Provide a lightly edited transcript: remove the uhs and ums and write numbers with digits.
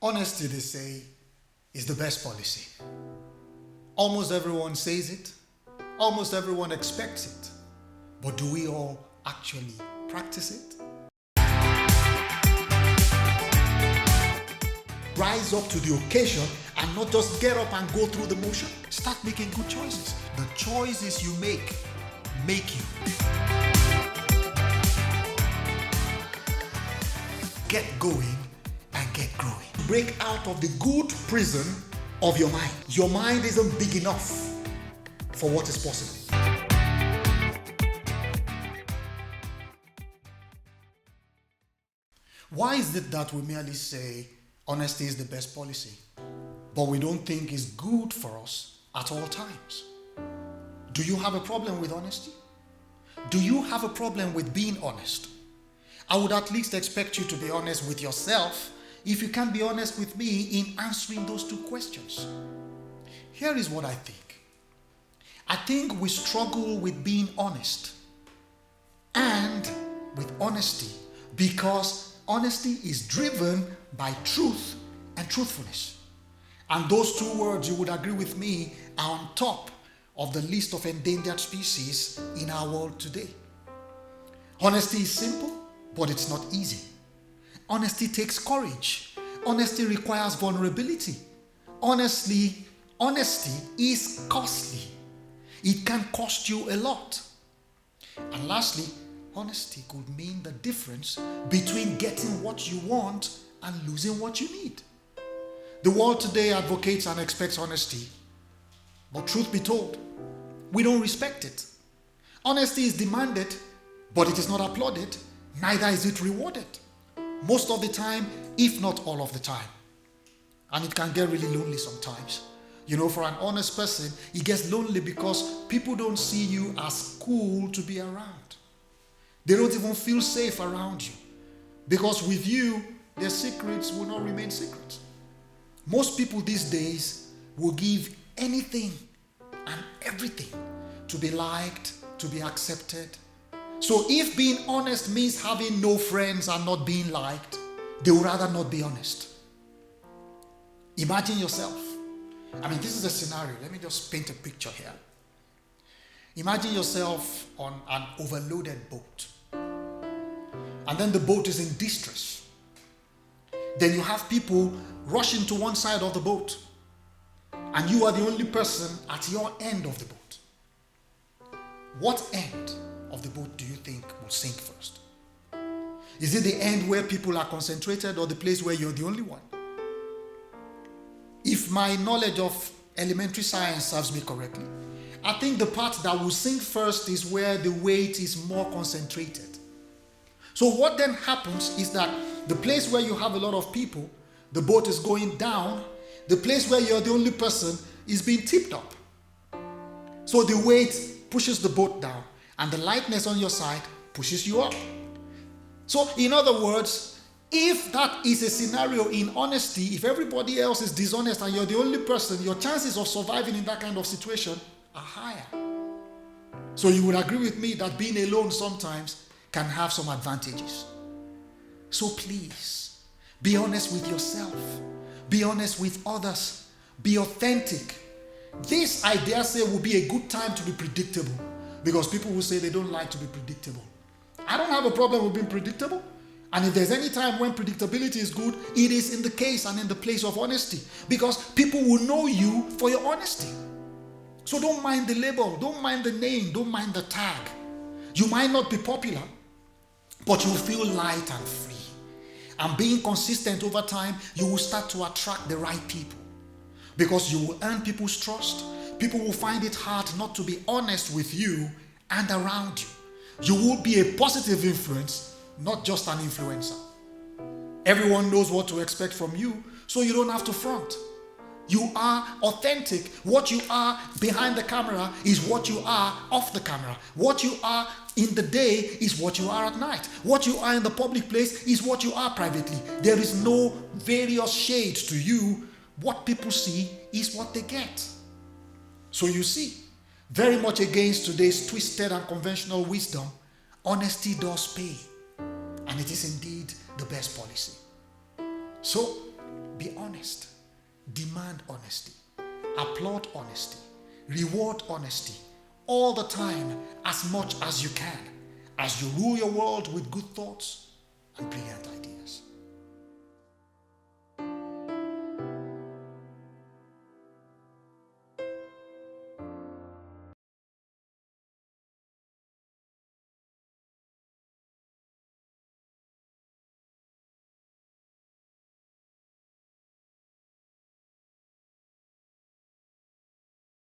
Honesty, they say, is the best policy. Almost everyone says it. Almost everyone expects it. But do we all actually practice it? Rise up to the occasion and not just get up and go through the motion. Start making good choices. The choices you make you. Get going and get growing. Break out of the good prison of your mind. Your mind isn't big enough for what is possible. Why is it that we merely say honesty is the best policy, but we don't think it's good for us at all times? Do you have a problem with honesty? Do you have a problem with being honest? I would at least expect you to be honest with yourself if you can't be honest with me in answering those two questions. Here is what I think. I think we struggle with being honest and with honesty because honesty is driven by truth and truthfulness. And those two words, you would agree with me, are on top of the list of endangered species in our world today. Honesty is simple, but it's not easy. Honesty takes courage. Honesty requires vulnerability. Honesty is costly. It can cost you a lot. And lastly, honesty could mean the difference between getting what you want and losing what you need. The world today advocates and expects honesty, but truth be told, we don't respect it. Honesty is demanded, but it is not applauded, neither is it rewarded. Most of the time, if not all of the time. And it can get really lonely sometimes. You know, for an honest person, it gets lonely because people don't see you as cool to be around. They don't even feel safe around you. Because with you, their secrets will not remain secrets. Most people these days will give anything and everything to be liked, to be accepted. So if being honest means having no friends and not being liked, they would rather not be honest. Imagine yourself. This is a scenario. Let me just paint a picture here. Imagine yourself on an overloaded boat. And then the boat is in distress. Then you have people rushing to one side of the boat. And you are the only person at your end of the boat. What end of the boat do you think will sink first? Is it the end where people are concentrated or the place where you're the only one? If my knowledge of elementary science serves me correctly, I think the part that will sink first is where the weight is more concentrated. So what then happens is that the place where you have a lot of people, the boat is going down. The place where you're the only person is being tipped up. So the weight pushes the boat down and the lightness on your side pushes you up. So in other words, if that is a scenario in honesty, if everybody else is dishonest and you're the only person, your chances of surviving in that kind of situation are higher. So you would agree with me that being alone sometimes can have some advantages. So please, be honest with yourself. Be honest with others. Be authentic. This, I dare say, will be a good time to be predictable because people will say they don't like to be predictable. I don't have a problem with being predictable. And if there's any time when predictability is good, it is in the case and in the place of honesty because people will know you for your honesty. So don't mind the label, don't mind the name, don't mind the tag. You might not be popular, but you'll feel light and free. And being consistent over time, you will start to attract the right people because you will earn people's trust. People will find it hard not to be honest with you and around you. You will be a positive influence, not just an influencer. Everyone knows what to expect from you, so you don't have to front. You are authentic. What you are behind the camera is what you are off the camera. What you are in the day is what you are at night. What you are in the public place is what you are privately. There is no various shades to you. What people see is what they get. So you see, very much against today's twisted and conventional wisdom, honesty does pay. And it is indeed the best policy. So, Be honest. Demand honesty. Applaud honesty. Reward honesty. All the time, as much as you can, as you rule your world with good thoughts and brilliant ideas.